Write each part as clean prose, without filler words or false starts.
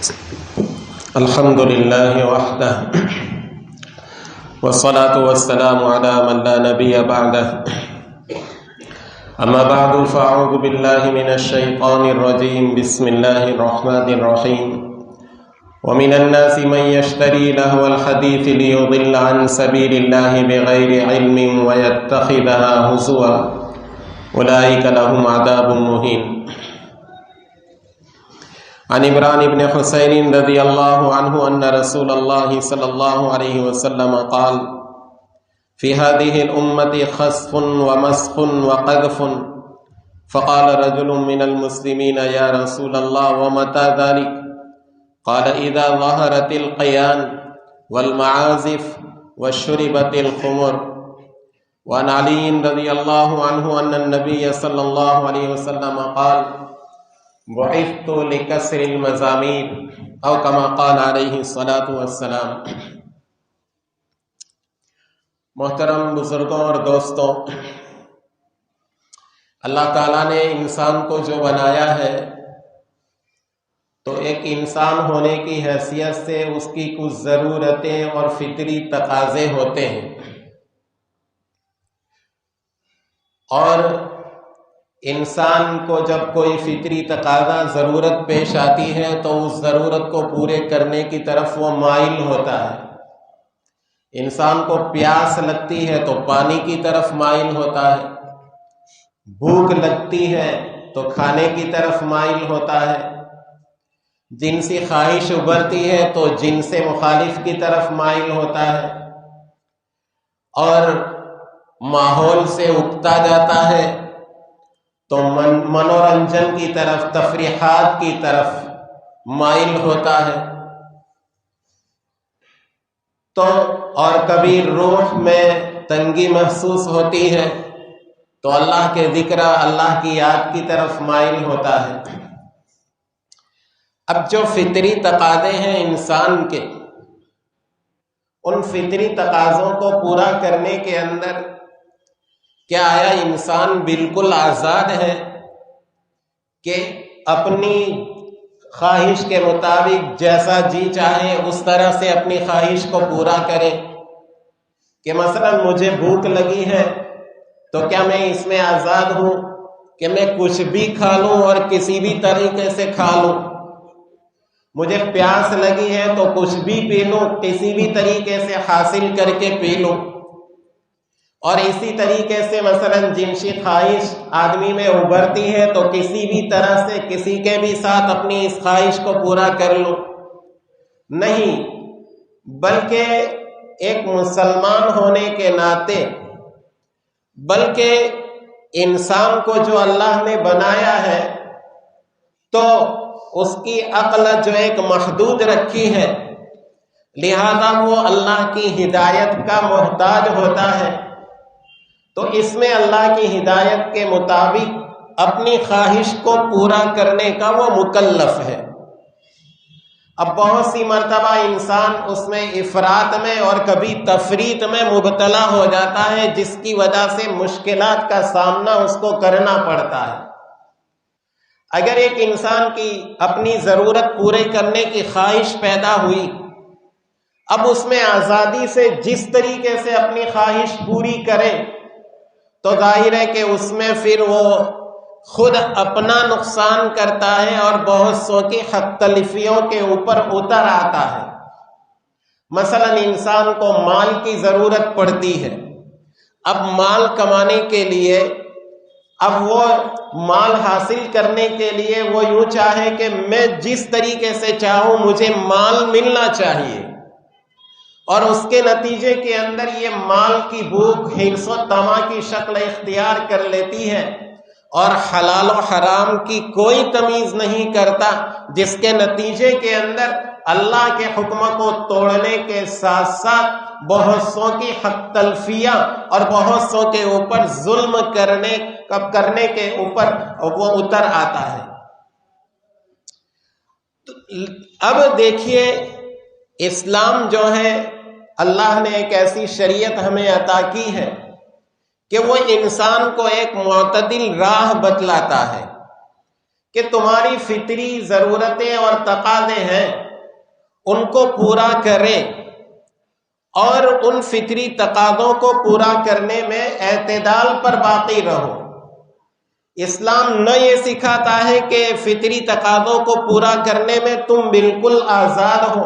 الحمد لله وحده والصلاة والسلام على من لا نبي بعده أما بعد فأعوذ بالله من الشيطان الرجيم بسم الله الرحمن الرحيم ومن الناس من يشتري لهو الحديث ليضل عن سبيل الله بغير علم ويتخذها هزوا أولئك لهم عذاب مهين عن عمران بن حسين رضي الله عنه أن رسول الله صلى الله عليه وسلم قال في هذه الأمة خسف ومسخ وقذف فقال رجل من المسلمين يا رسول الله ومتى ذلك قال إذا ظهرت القيان والمعازف وشربت الخمر. وعن علي رضي الله عنه أن النبي صلى الله عليه وسلم قال بعثت لكسر المزامير او كما قال علیہ الصلاۃ والسلام. محترم بزرگوں اور دوستوں، اللہ تعالیٰ نے انسان کو جو بنایا ہے تو ایک انسان ہونے کی حیثیت سے اس کی کچھ ضرورتیں اور فطری تقاضے ہوتے ہیں، اور انسان کو جب کوئی فطری تقاضا ضرورت پیش آتی ہے تو اس ضرورت کو پورے کرنے کی طرف وہ مائل ہوتا ہے. انسان کو پیاس لگتی ہے تو پانی کی طرف مائل ہوتا ہے، بھوک لگتی ہے تو کھانے کی طرف مائل ہوتا ہے، جنسی خواہش ابھرتی ہے تو جنس مخالف کی طرف مائل ہوتا ہے، اور ماحول سے اکتا جاتا ہے تو منورنجن کی طرف، تفریحات کی طرف مائل ہوتا ہے. تو اور کبھی روح میں تنگی محسوس ہوتی ہے تو اللہ کے ذکر، اللہ کی یاد کی طرف مائل ہوتا ہے. اب جو فطری تقاضے ہیں انسان کے، ان فطری تقاضوں کو پورا کرنے کے اندر کیا آیا انسان بالکل آزاد ہے کہ اپنی خواہش کے مطابق جیسا جی چاہے اس طرح سے اپنی خواہش کو پورا کرے؟ کہ مثلا مجھے بھوک لگی ہے تو کیا میں اس میں آزاد ہوں کہ میں کچھ بھی کھا لوں اور کسی بھی طریقے سے کھا لوں؟ مجھے پیاس لگی ہے تو کچھ بھی پی لوں، کسی بھی طریقے سے حاصل کر کے پی لوں؟ اور اسی طریقے سے مثلا جنسی خواہش آدمی میں ابھرتی ہے تو کسی بھی طرح سے کسی کے بھی ساتھ اپنی اس خواہش کو پورا کر لوں؟ نہیں، بلکہ ایک مسلمان ہونے کے ناطے، بلکہ انسان کو جو اللہ نے بنایا ہے تو اس کی عقل جو ایک محدود رکھی ہے، لہذا وہ اللہ کی ہدایت کا محتاج ہوتا ہے. تو اس میں اللہ کی ہدایت کے مطابق اپنی خواہش کو پورا کرنے کا وہ مکلف ہے. اب بہت سی مرتبہ انسان اس میں افراط میں اور کبھی تفریط میں مبتلا ہو جاتا ہے، جس کی وجہ سے مشکلات کا سامنا اس کو کرنا پڑتا ہے. اگر ایک انسان کی اپنی ضرورت پورے کرنے کی خواہش پیدا ہوئی، اب اس میں آزادی سے جس طریقے سے اپنی خواہش پوری کرے تو ظاہر ہے کہ اس میں پھر وہ خود اپنا نقصان کرتا ہے اور بہت سو کی حق تلفیوں کے اوپر اتر آتا ہے. مثلا انسان کو مال کی ضرورت پڑتی ہے، اب مال کمانے کے لیے، اب وہ مال حاصل کرنے کے لیے وہ یوں چاہے کہ میں جس طریقے سے چاہوں مجھے مال ملنا چاہیے، اور اس کے نتیجے کے اندر یہ مال کی بھوک حرص و طمع کی شکل اختیار کر لیتی ہے، اور حلال و حرام کی کوئی تمیز نہیں کرتا، جس کے نتیجے کے اندر اللہ کے حکم کو توڑنے کے ساتھ ساتھ بہت سو کی حق تلفیہ اور بہت سو کے اوپر ظلم کرنے کے اوپر وہ اتر آتا ہے. اب دیکھیے، اسلام جو ہے اللہ نے ایک ایسی شریعت ہمیں عطا کی ہے کہ وہ انسان کو ایک معتدل راہ بتلاتا ہے کہ تمہاری فطری ضرورتیں اور تقاضے ہیں ان کو پورا کریں، اور ان فطری تقاضوں کو پورا کرنے میں اعتدال پر باقی رہو۔ اسلام نہ یہ سکھاتا ہے کہ فطری تقاضوں کو پورا کرنے میں تم بالکل آزاد ہو،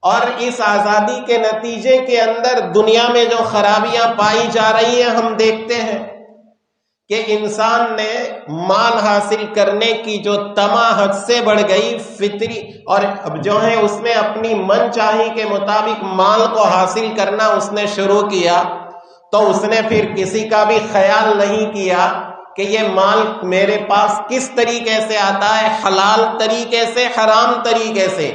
اور اس آزادی کے نتیجے کے اندر دنیا میں جو خرابیاں پائی جا رہی ہیں ہم دیکھتے ہیں کہ انسان نے مال حاصل کرنے کی جو طمع حد سے بڑھ گئی، فطری اور اب جو ہے اس میں اپنی من چاہی کے مطابق مال کو حاصل کرنا اس نے شروع کیا، تو اس نے پھر کسی کا بھی خیال نہیں کیا کہ یہ مال میرے پاس کس طریقے سے آتا ہے، حلال طریقے سے، حرام طریقے سے،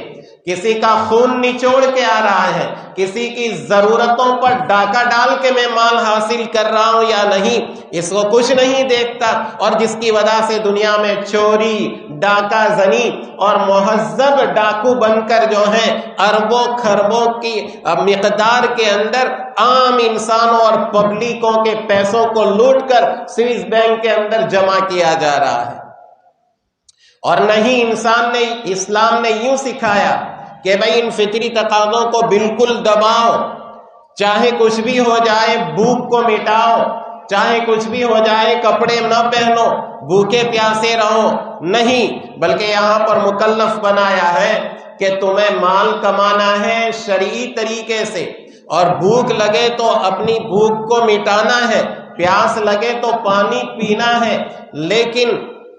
کسی کا خون نچوڑ کے آ رہا ہے، کسی کی ضرورتوں پر ڈاکہ ڈال کے میں مال حاصل کر رہا ہوں یا نہیں، اس کو کچھ نہیں دیکھتا، اور جس کی وجہ سے دنیا میں چوری، ڈاکہ زنی اور مہذب ڈاکو بن کر جو ہیں اربوں خربوں کی مقدار کے اندر عام انسانوں اور پبلکوں کے پیسوں کو لوٹ کر سوئس بینک کے اندر جمع کیا جا رہا ہے۔ اور نہیں، اسلام نے یوں سکھایا کہ بھئی ان فطری تقاضوں کو بالکل دباؤ، چاہے کچھ بھی ہو جائے بھوک کو مٹاؤ، چاہے کچھ بھی ہو جائے کپڑے نہ پہنو، بھوکے پیاسے رہو، نہیں، بلکہ یہاں پر مکلف بنایا ہے کہ تمہیں مال کمانا ہے شرعی طریقے سے، اور بھوک لگے تو اپنی بھوک کو مٹانا ہے، پیاس لگے تو پانی پینا ہے، لیکن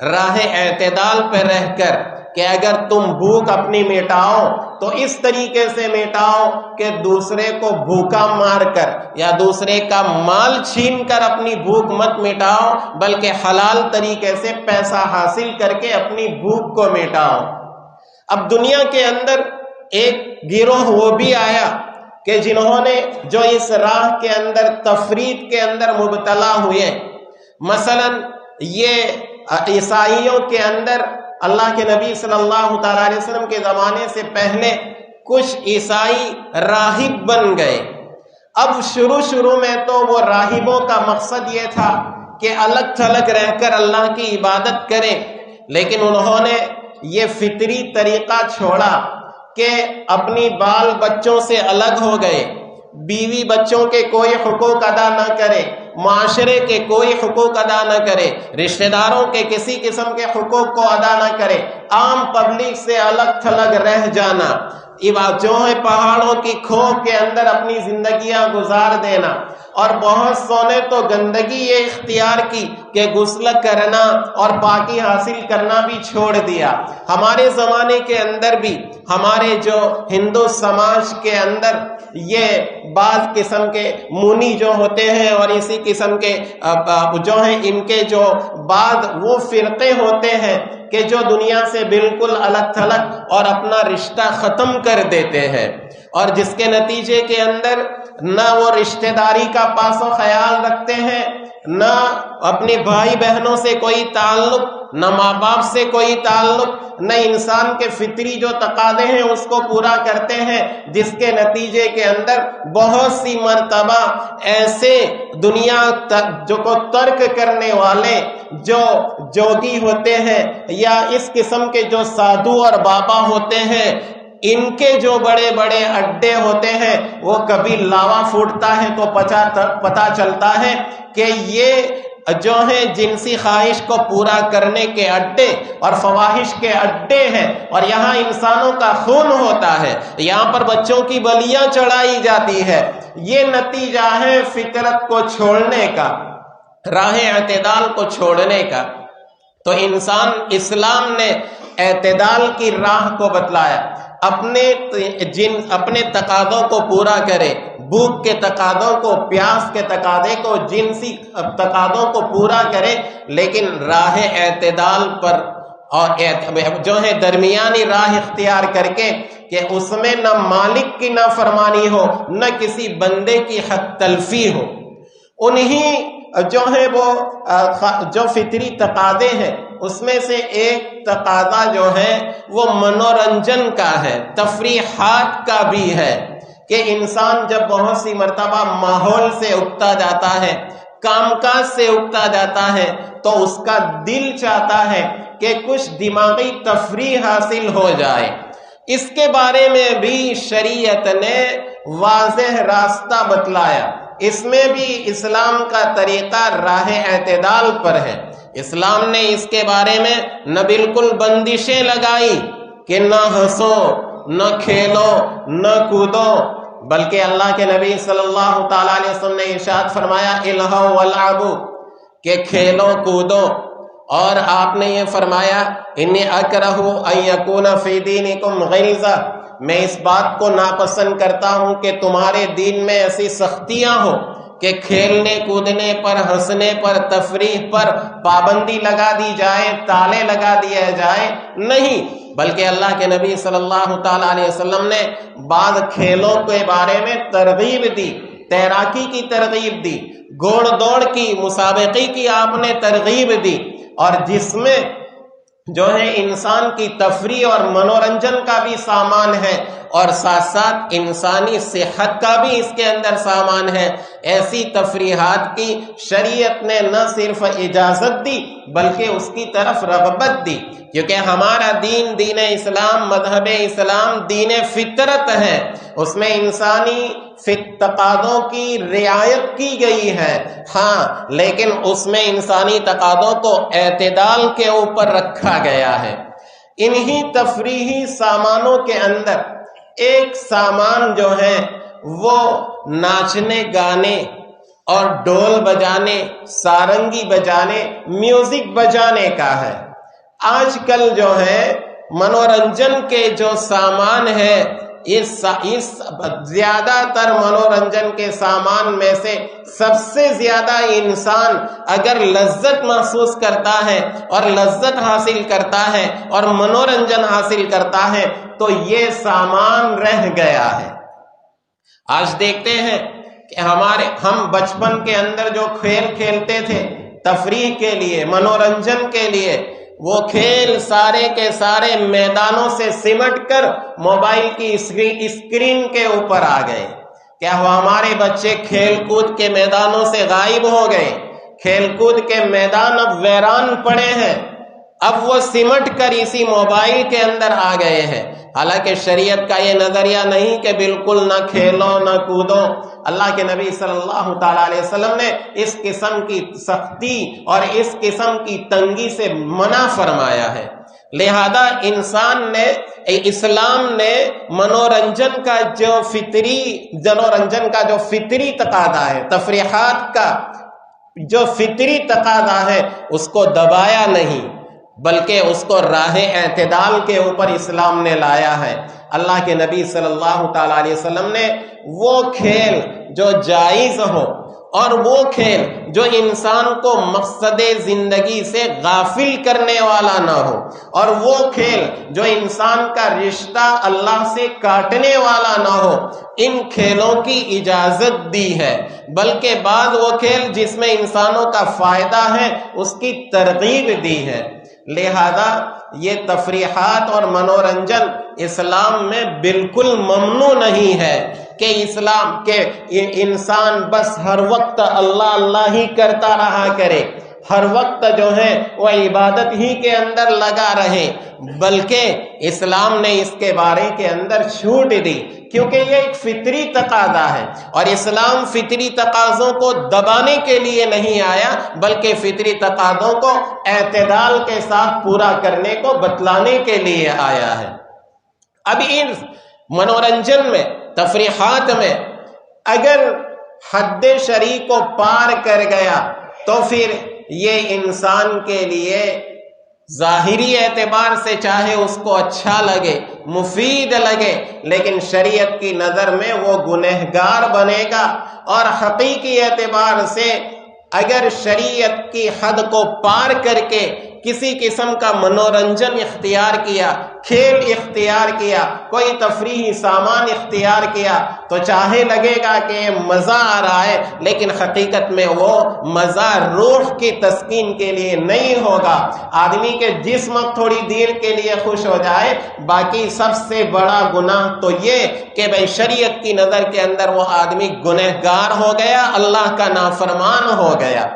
راہ اعتدال پہ رہ کر کہ اگر تم بھوک اپنی مٹاؤ تو اس طریقے سے مٹاؤ کہ دوسرے کو بھوکا مار کر یا دوسرے کا مال چھین کر اپنی بھوک مت مٹاؤ، بلکہ حلال طریقے سے پیسہ حاصل کر کے اپنی بھوک کو مٹاؤ۔ اب دنیا کے اندر ایک گروہ وہ بھی آیا کہ جنہوں نے جو اس راہ کے اندر تفرید کے اندر مبتلا ہوئے، مثلا یہ عیسائیوں کے اندر اللہ کے نبی صلی اللہ تعالی علیہ وسلم کے زمانے سے پہلے کچھ عیسائی راہب بن گئے۔ اب شروع میں تو وہ راہبوں کا مقصد یہ تھا کہ الگ تھلگ رہ کر اللہ کی عبادت کریں، لیکن انہوں نے یہ فطری طریقہ چھوڑا کہ اپنی بال بچوں سے الگ ہو گئے، بیوی بچوں کے کوئی حقوق ادا نہ کرے، معاشرے کے کوئی حقوق ادا نہ کرے، رشتہ داروں کے کسی قسم کے حقوق کو ادا نہ کرے، عام پبلک سے الگ تھلگ رہ جانا، جو ہے پہاڑوں کی کھوہ کے اندر اپنی زندگیاں گزار دینا، اور بہت سونے تو گندگی یہ اختیار کی کہ غسل کرنا اور پاکی حاصل کرنا بھی چھوڑ دیا۔ ہمارے زمانے کے اندر بھی ہمارے جو ہندو سماج کے اندر یہ بعض قسم کے منی جو ہوتے ہیں اور اسی قسم کے جو ہیں ان کے جو بعض وہ فرقے ہوتے ہیں کہ جو دنیا سے بالکل الگ تھلگ اور اپنا رشتہ ختم کر دیتے ہیں، اور جس کے نتیجے کے اندر نہ وہ رشتہ داری کا پاس و خیال رکھتے ہیں، نہ اپنے بھائی بہنوں سے کوئی تعلق، نہ ماں باپ سے کوئی تعلق، نہ انسان کے فطری جو تقاضے ہیں اس کو پورا کرتے ہیں، جس کے نتیجے کے اندر بہت سی مرتبہ ایسے دنیا جو کو ترک کرنے والے جو جوگی ہوتے ہیں یا اس قسم کے جو سادھو اور بابا ہوتے ہیں، ان کے جو بڑے بڑے اڈے ہوتے ہیں، وہ کبھی لاوا پھوٹتا ہے تو پتہ چلتا ہے کہ یہ جو ہے جنسی خواہش کو پورا کرنے کے اڈے اور فواہش کے اڈے ہیں، اور یہاں انسانوں کا خون ہوتا ہے، یہاں پر بچوں کی بلیاں چڑھائی جاتی ہے۔ یہ نتیجہ ہے فطرت کو چھوڑنے کا، راہ اعتدال کو چھوڑنے کا۔ تو اسلام نے اعتدال کی راہ کو بتلایا، اپنے تقاضوں کو پورا کرے، بھوک کے تقاضوں کو، پیاس کے تقاضے کو، جنسی تقاضوں کو پورا کرے، لیکن راہ اعتدال پر اور جو ہے درمیانی راہ اختیار کر کے کہ اس میں نہ مالک کی نافرمانی ہو، نہ کسی بندے کی حق تلفی ہو۔ انہی جو ہے وہ جو فطری تقاضے ہیں اس میں سے ایک تقاضا جو ہے وہ منورنجن کا ہے، تفریحات کا بھی ہے، کہ انسان جب بہت سی مرتبہ ماحول سے اکتا جاتا ہے، کام کاج سے اکتا جاتا ہے، تو اس کا دل چاہتا ہے کہ کچھ دماغی تفریح حاصل ہو جائے۔ اس کے بارے میں بھی شریعت نے واضح راستہ بتلایا۔ اس میں بھی اسلام کا طریقہ راہ اعتدال پر ہے۔ اسلام نے اس کے بارے میں نہ بالکل بندشیں لگائی کہ نہ ہنسو، نہ کھیلو، نہ کودو، بلکہ اللہ کے نبی صلی اللہ تعالیٰ علیہ وسلم نے ارشاد فرمایا الہو والعبو، کہ کھیلو کودو، اور آپ نے یہ فرمایا انی اکرہ ان یکون فی دینکم غلظہ، میں اس بات کو ناپسند کرتا ہوں کہ تمہارے دین میں ایسی سختیاں ہوں کہ کھیلنے کودنے پر، ہنسنے پر، تفریح پر پابندی لگا دی جائے، تالے لگا دیا جائے، نہیں، بلکہ اللہ کے نبی صلی اللہ تعالیٰ علیہ وسلم نے بعض کھیلوں کے بارے میں ترغیب دی، تیراکی کی ترغیب دی، گھوڑ دوڑ کی، مسابقے کی آپ نے ترغیب دی، اور جس میں جو ہے انسان کی تفریح اور منورنجن کا بھی سامان ہے، اور ساتھ ساتھ انسانی صحت کا بھی اس کے اندر سامان ہے۔ ایسی تفریحات کی شریعت نے نہ صرف اجازت دی بلکہ اس کی طرف رغبت دی، کیونکہ ہمارا دین، دین اسلام، مذہب اسلام دین فطرت ہے، اس میں انسانی تقاضوں کی رعایت کی گئی ہے، ہاں، لیکن اس میں انسانی تقاضوں کو اعتدال کے اوپر رکھا گیا ہے۔ انہی تفریحی سامانوں کے اندر ایک سامان جو ہے وہ ناچنے گانے اور ڈول بجانے، سارنگی بجانے، میوزک بجانے کا ہے۔ آج کل جو ہے منورنجن کے جو سامان ہے، اس زیادہ تر منورنجن کے سامان میں سے سب سے زیادہ انسان اگر لذت محسوس کرتا ہے اور لذت حاصل کرتا ہے اور منورنجن حاصل کرتا ہے تو یہ سامان رہ گیا ہے۔ آج دیکھتے ہیں کہ ہم بچپن کے اندر جو کھیل کھیلتے تھے تفریح کے لیے، منورنجن کے لیے، وہ کھیل سارے کے سارے میدانوں سے سمٹ کر موبائل کی اسکرین کے اوپر آ گئے۔ کیا وہ ہمارے بچے کھیل کود کے میدانوں سے غائب ہو گئے؟ کھیل کود کے میدان اب ویران پڑے ہیں، اب وہ سمٹ کر اسی موبائل کے اندر آ گئے ہیں۔ حالانکہ شریعت کا یہ نظریہ نہیں کہ بالکل نہ کھیلو نہ کودو۔ اللہ کے نبی صلی اللہ تعالیٰ علیہ وسلم نے اس قسم کی سختی اور اس قسم کی تنگی سے منع فرمایا ہے۔ لہذا اسلام نے منورنجن کا جو فطری تقاضا ہے، تفریحات کا جو فطری تقاضا ہے، اس کو دبایا نہیں بلکہ اس کو راہ اعتدال کے اوپر اسلام نے لایا ہے۔ اللہ کے نبی صلی اللہ تعالیٰ علیہ وسلم نے وہ کھیل جو جائز ہو اور وہ کھیل جو انسان کو مقصد زندگی سے غافل کرنے والا نہ ہو، اور وہ کھیل جو انسان کا رشتہ اللہ سے کاٹنے والا نہ ہو، ان کھیلوں کی اجازت دی ہے۔ بلکہ بعض وہ کھیل جس میں انسانوں کا فائدہ ہے اس کی ترغیب دی ہے۔ لہذا یہ تفریحات اور منورنجن اسلام میں بالکل ممنوع نہیں ہے کہ انسان بس ہر وقت اللہ اللہ ہی کرتا رہا کرے، ہر وقت جو ہے وہ عبادت ہی کے اندر لگا رہے، بلکہ اسلام نے اس کے بارے کے اندر چھوٹ دی، کیونکہ یہ ایک فطری تقاضا ہے، اور اسلام فطری تقاضوں کو دبانے کے لیے نہیں آیا بلکہ فطری تقاضوں کو اعتدال کے ساتھ پورا کرنے کو بتلانے کے لیے آیا ہے۔ اب ان منورنجن میں، تفریحات میں اگر حد شرعی کو پار کر گیا تو پھر یہ انسان کے لیے ظاہری اعتبار سے چاہے اس کو اچھا لگے، مفید لگے، لیکن شریعت کی نظر میں وہ گنہگار بنے گا، اور حقیقی اعتبار سے اگر شریعت کی حد کو پار کر کے کسی قسم کا منورنجن اختیار کیا، کھیل اختیار کیا، کوئی تفریحی سامان اختیار کیا، تو چاہے لگے گا کہ مزہ آ رہا ہے، لیکن حقیقت میں وہ مزہ روح کی تسکین کے لیے نہیں ہوگا۔ آدمی کے جسم تھوڑی دیر کے لیے خوش ہو جائے، باقی سب سے بڑا گناہ تو یہ کہ بھئی شریعت کی نظر کے اندر وہ آدمی گنہگار ہو گیا، اللہ کا نافرمان ہو گیا،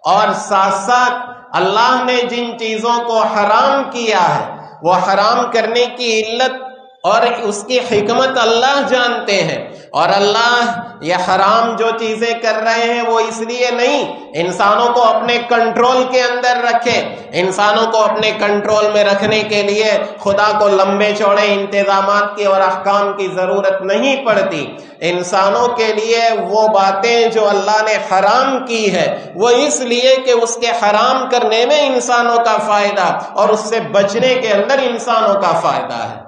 اور ساتھ ساتھ اللہ نے جن چیزوں کو حرام کیا ہے وہ حرام کرنے کی علت اور اس کی حکمت اللہ جانتے ہیں، اور اللہ یہ حرام جو چیزیں کر رہے ہیں وہ اس لیے نہیں انسانوں کو اپنے کنٹرول کے اندر رکھے، انسانوں کو اپنے کنٹرول میں رکھنے کے لیے خدا کو لمبے چوڑے انتظامات کی اور احکام کی ضرورت نہیں پڑتی۔ انسانوں کے لیے وہ باتیں جو اللہ نے حرام کی ہے وہ اس لیے کہ اس کے حرام کرنے میں انسانوں کا فائدہ اور اس سے بچنے کے اندر انسانوں کا فائدہ ہے۔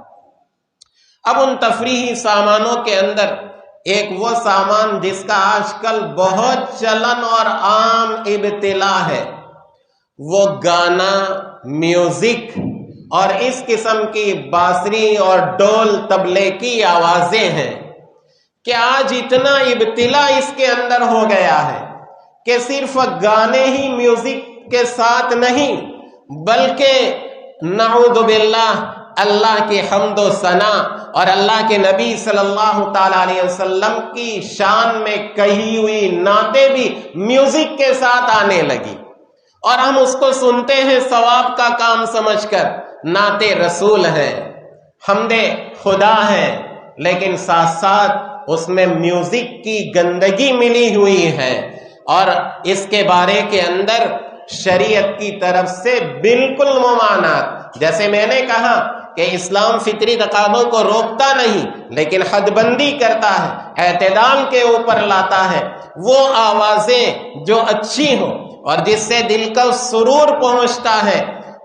اب ان تفریحی سامانوں کے اندر ایک وہ سامان جس کا آج کل بہت چلن اور عام ابتلا ہے، وہ گانا، میوزک اور اس قسم کی بانسری اور ڈول طبلے کی آوازیں ہیں کہ آج اتنا ابتلا اس کے اندر ہو گیا ہے کہ صرف گانے ہی میوزک کے ساتھ نہیں بلکہ نعوذ باللہ اللہ کی حمد و ثنا اور اللہ کے نبی صلی اللہ تعالی علیہ وسلم کی شان میں کہی ہوئی نعتیں بھی میوزک کے ساتھ آنے لگی، اور ہم اس کو سنتے ہیں ثواب کا کام سمجھ کر۔ نعت رسول ہے، حمد خدا ہے، لیکن ساتھ ساتھ اس میں میوزک کی گندگی ملی ہوئی ہے، اور اس کے بارے کے اندر شریعت کی طرف سے بالکل ممانعت۔ جیسے میں نے کہا کہ اسلام فطری تقاضوں کو روکتا نہیں لیکن حد بندی کرتا ہے، اعتدال کے اوپر لاتا ہے۔ وہ آوازیں جو اچھی ہوں اور جس سے دل کا سرور پہنچتا ہے،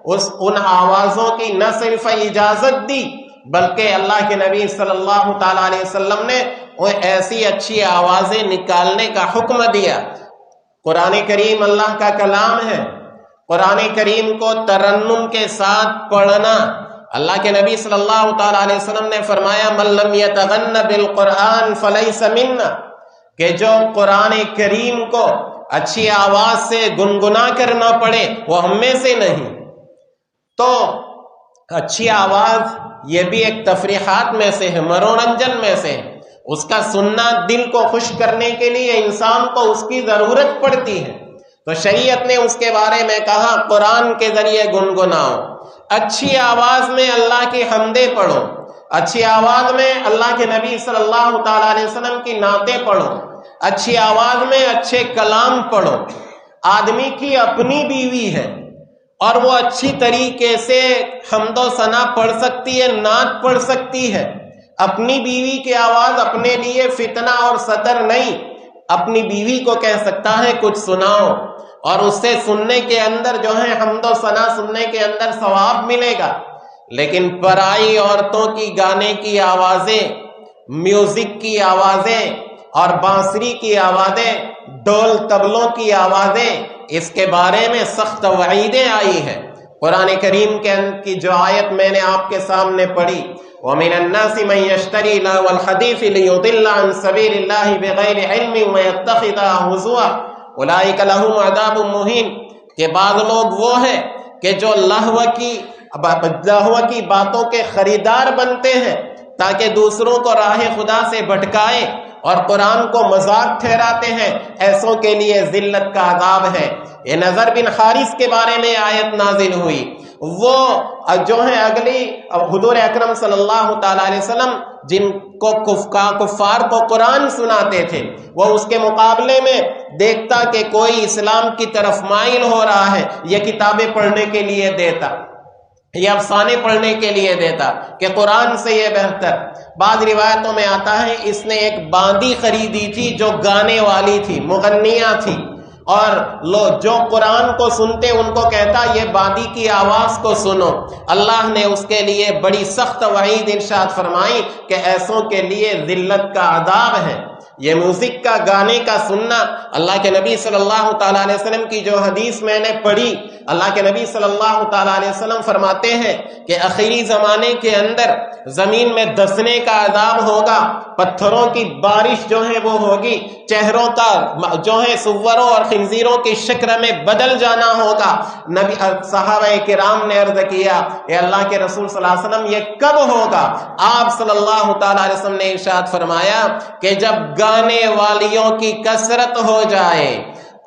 ان آوازوں کی نہ صرف اجازت دی بلکہ اللہ کے نبی صلی اللہ تعالی علیہ وسلم نے وہ ایسی اچھی آوازیں نکالنے کا حکم دیا۔ قرآن کریم اللہ کا کلام ہے، قرآن کریم کو ترنم کے ساتھ پڑھنا، اللہ کے نبی صلی اللہ تعالی علیہ وسلم نے فرمایا من لم یتغن بالقرآن فلیس منا، کہ جو قرآن کریم کو اچھی آواز سے گنگنا کرنا پڑے وہ ہم میں سے نہیں۔ تو اچھی آواز یہ بھی ایک تفریحات میں سے ہے، منورنجن میں سے ہے، اس کا سننا دل کو خوش کرنے کے لیے انسان کو اس کی ضرورت پڑتی ہے، تو شریعت نے اس کے بارے میں کہا قرآن کے ذریعے گنگناؤ، اچھی آواز میں اللہ کی حمدیں پڑھو، اچھی آواز میں اللہ کے نبی صلی اللہ تعالی علیہ وسلم کی نعتیں پڑھو، اچھی آواز میں اچھے کلام پڑھو۔ آدمی کی اپنی بیوی ہے اور وہ اچھی طریقے سے حمد و ثنا پڑھ سکتی ہے، نعت پڑھ سکتی ہے۔ اپنی بیوی کی آواز اپنے لیے فتنہ اور سطر نہیں، اپنی بیوی کو کہہ سکتا ہے کچھ سناؤ، اور اس سے سننے کے اندر جو ہے حمد و ثنا سننے کے اندر ثواب ملے گا۔ لیکن پرائی عورتوں کی گانے کی آوازیں، میوزک کی آوازیں اور بانسری کی آوازیں، ڈول طبلوں کی آوازیں، اس کے بارے میں سخت وعیدیں آئی ہیں۔ قرآن کریم کی جو آیت میں نے آپ کے سامنے پڑھی، وَمِنَ النَّاسِ مَن يَشْتَرِي لَهْوَ الْحَدِيثِ لِيُضِلَّ عَن سَبِيلِ اللَّهِ بِغَيْرِ عِلْمٍ وَيَتَّخِذَهَا هُزُوًا أُولَٰئِكَ لَهُمْ عَذَابٌ مُّهِينٌ، کہ بعض لوگ وہ ہیں کہ جو لہو کی باتوں کے خریدار بنتے ہیں تاکہ دوسروں کو راہ خدا سے بھٹکائے اور قرآن کو مذاق ٹھہراتے ہیں، ایسوں کے لیے ذلت کا عذاب ہے۔ یہ نذر بن حارث کے بارے میں آیت نازل ہوئی، وہ جو ہے اگلی حضور اکرم صلی اللہ تعالی علیہ وسلم جن کو کفار کو قرآن سناتے تھے، وہ اس کے مقابلے میں دیکھتا کہ کوئی اسلام کی طرف مائل ہو رہا ہے، یہ کتابیں پڑھنے کے لیے دیتا، یہ افسانے پڑھنے کے لیے دیتا کہ قرآن سے یہ بہتر۔ بعض روایتوں میں آتا ہے اس نے ایک باندی خریدی تھی جو گانے والی تھی، مغنیہ تھی، اور لوگ جو قرآن کو سنتے ان کو کہتا یہ باندی کی آواز کو سنو۔ اللہ نے اس کے لیے بڑی سخت وعید ارشاد فرمائی کہ ایسوں کے لیے ذلت کا عذاب ہے۔ یہ میوزک کا گانے کا سننا، اللہ کے نبی صلی اللہ تعالیٰ علیہ وسلم کی جو حدیث میں نے پڑھی، اللہ کے نبی صلی اللہ تعالیٰ علیہ وسلم فرماتے ہیں کہ آخری زمانے کے اندر زمین میں دسنے کا عذاب ہوگا، پتھروں کی بارش جو ہے وہ ہوگی، چہروں کا جو ہے سوروں اور خنزیروں کی شکل میں بدل جانا ہوگا۔ نبی صحابہ کرام نے عرض کیا اے اللہ کے رسول صلی اللہ علیہ وسلم یہ کب ہوگا؟ آپ صلی اللہ تعالیٰ علیہ وسلم نے ارشاد فرمایا کہ جب گانے والیوں کی کثرت ہو جائے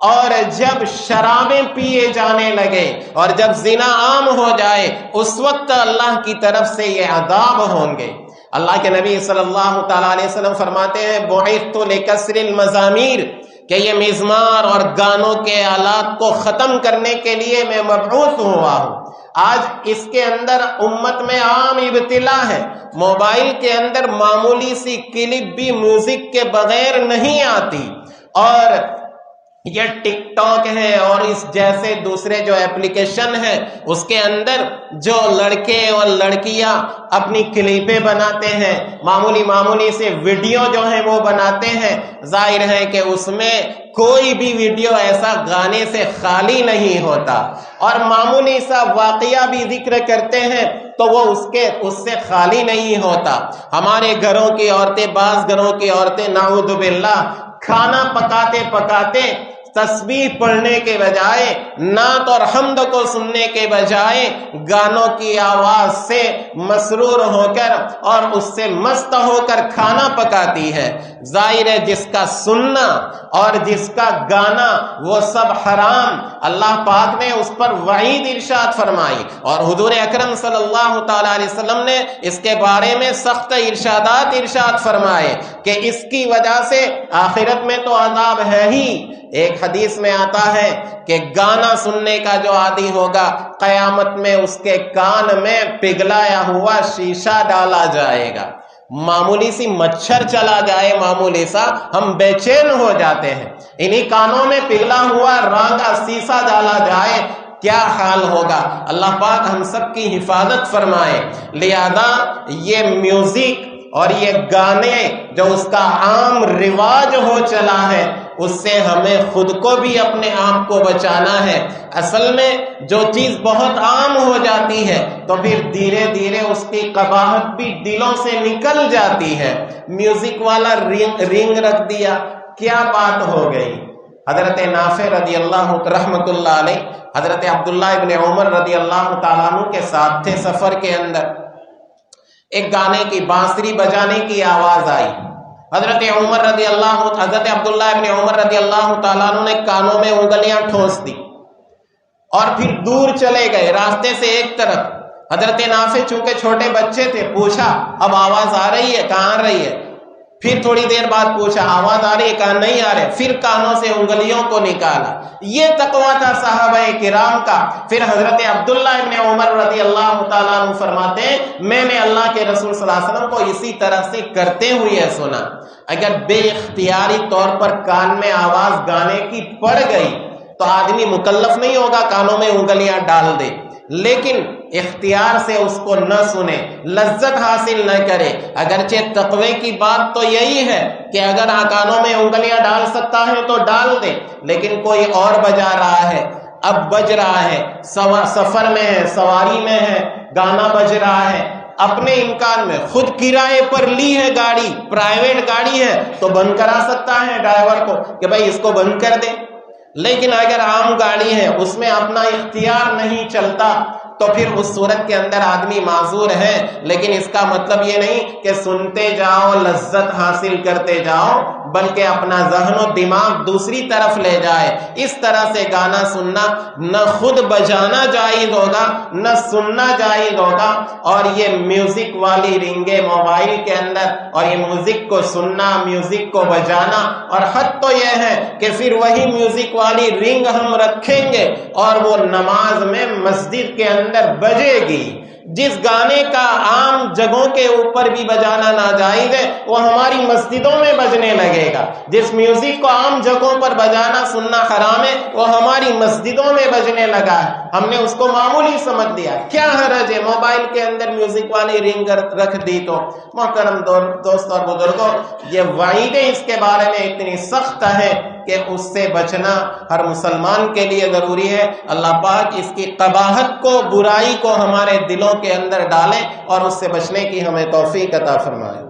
اور جب شرابیں پیے جانے لگے اور جب زنا عام ہو جائے اس وقت اللہ کی طرف سے یہ عذاب ہوں گے۔ اللہ کے نبی صلی اللہ تعالیٰ علیہ وسلم فرماتے ہیں بعثت لکسر المزامیر، کہ یہ مزمار اور گانوں کے آلات کو ختم کرنے کے لیے میں مبعوث ہوا ہوں۔ آج اس کے اندر امت میں عام ابتلا ہے، موبائل کے اندر معمولی سی کلپ بھی میوزک کے بغیر نہیں آتی، اور یہ ٹک ٹاک ہے اور اس جیسے دوسرے جو ایپلیکیشن ہے اس کے اندر جو لڑکے اور لڑکیاں اپنی کلپیں بناتے ہیں، معمولی سے ویڈیو جو ہیں وہ بناتے ہیں، ظاہر ہے کہ اس میں کوئی بھی ویڈیو ایسا گانے سے خالی نہیں ہوتا، اور معمولی سا واقعہ بھی ذکر کرتے ہیں تو وہ اس سے خالی نہیں ہوتا۔ ہمارے گھروں کی عورتیں، بعض گھروں کی عورتیں نعوذ باللہ کھانا پکاتے پکاتے تسبیح پڑھنے کے بجائے، نعت اور حمد کو سننے کے بجائے گانوں کی آواز سے مسرور ہو کر اور اس سے مست ہو کر کھانا پکاتی ہے۔ ظاہر ہے جس کا سننا اور جس کا گانا وہ سب حرام، اللہ پاک نے اس پر وعید ارشاد فرمائی، اور حضور اکرم صلی اللہ تعالی علیہ وسلم نے اس کے بارے میں سخت ارشادات ارشاد فرمائے کہ اس کی وجہ سے آخرت میں تو عذاب ہے ہی۔ ایک حدیث میں آتا ہے کہ گانا سننے کا جو عادی ہوگا قیامت میں اس کے کان میں پگھلایا ہوا شیشہ ڈالا جائے گا، معمولی سی مچھر چلا جائے، معمولی سا ہم بے چین ہو جاتے ہیں، انہی کانوں میں پگھلا ہوا رانگا شیشہ ڈالا جائے، کیا حال ہوگا۔ اللہ پاک ہم سب کی حفاظت فرمائے۔ لہذا یہ میوزک اور یہ گانے جو اس کا عام رواج ہو چلا ہے، اس سے ہمیں خود کو بھی اپنے آپ کو بچانا ہے۔ اصل میں جو چیز بہت عام ہو جاتی ہے تو پھر دھیرے دھیرے اس کی قباحت بھی دلوں سے نکل جاتی ہے۔ میوزک والا رنگ رکھ دیا، کیا بات ہو گئی۔ حضرت نافع رضی اللہ رحمت اللہ علیہ حضرت عبداللہ ابن عمر رضی اللہ تعالیٰ عنہ کے ساتھ تھے، سفر کے اندر ایک گانے کی بانسری بجانے کی آواز آئی۔ حضرت عبداللہ ابن عمر رضی اللہ تعالیٰ عنہ نے کانوں میں انگلیاں ٹھونس دی اور پھر دور چلے گئے راستے سے ایک طرف۔ حضرت نافع چونکہ چھوٹے بچے تھے، پوچھا اب آواز آ رہی ہے؟ کہاں آ رہی ہے؟ پھر تھوڑی دیر بعد پوچھا آواز آ رہی ہے؟ کہاں نہیں آ رہے۔ پھر کانوں سے انگلیوں کو نکالا۔ یہ تقویٰ تھا صحابہ کرام کا۔ پھر حضرت عبداللہ ابن عمر رضی اللہ تعالیٰ عنہ فرماتے ہیں میں نے اللہ کے رسول صلی اللہ علیہ وسلم کو اسی طرح سے کرتے ہوئے سنا۔ اگر بے اختیاری طور پر کان میں آواز گانے کی پڑ گئی تو آدمی مکلف نہیں ہوگا کانوں میں انگلیاں ڈال دے، لیکن اختیار سے اس کو نہ سنے، لذت حاصل نہ کرے۔ اگرچہ تقوی کی بات تو یہی ہے کہ اگر کانوں میں انگلیاں ڈال سکتا ہے تو ڈال دے، لیکن کوئی اور بجا رہا ہے، اب بج رہا ہے، سفر میں ہے، سواری میں ہے، گانا بج رہا ہے، اپنے امکان میں خود کرائے پر لی ہے گاڑی، پرائیویٹ گاڑی ہے تو بند کرا سکتا ہے ڈرائیور کو کہ بھائی اس کو بند کر دے۔ لیکن اگر عام گاڑی ہے اس میں اپنا اختیار نہیں چلتا تو پھر اس صورت کے اندر آدمی معذور ہے۔ لیکن اس کا مطلب یہ نہیں کہ سنتے جاؤ، لذت حاصل کرتے جاؤ، بلکہ اپنا ذہن و دماغ دوسری طرف لے جائے۔ اس طرح سے گانا سننا نہ خود بجانا جائز ہوگا نہ سننا جائز ہوگا، اور یہ میوزک والی رنگیں موبائل کے اندر اور یہ میوزک کو سننا، میوزک کو بجانا، اور حد تو یہ ہے کہ پھر وہی میوزک والی رنگ ہم رکھیں گے اور وہ نماز میں مسجد کے اندر بجے گی۔ جس گانے کا عام جگہوں کے اوپر بھی بجانا ناجائز ہے وہ ہماری مسجدوں میں بجنے لگے گا۔ جس میوزک کو عام جگہوں پر بجانا سننا حرام ہے وہ ہماری مسجدوں میں بجنے لگا ہے، ہم نے اس کو معمولی سمجھ دیا۔ کیا حرج ہے موبائل کے اندر میوزک والی رنگ رکھ دی تو؟ محترم دوست اور بزرگوں، یہ وعیدیں اس کے بارے میں اتنی سخت ہے کہ اس سے بچنا ہر مسلمان کے لیے ضروری ہے۔ اللہ پاک اس کی قباحت کو، برائی کو ہمارے دلوں کے اندر ڈالیں اور اس سے بچنے کی ہمیں توفیق عطا فرمائے۔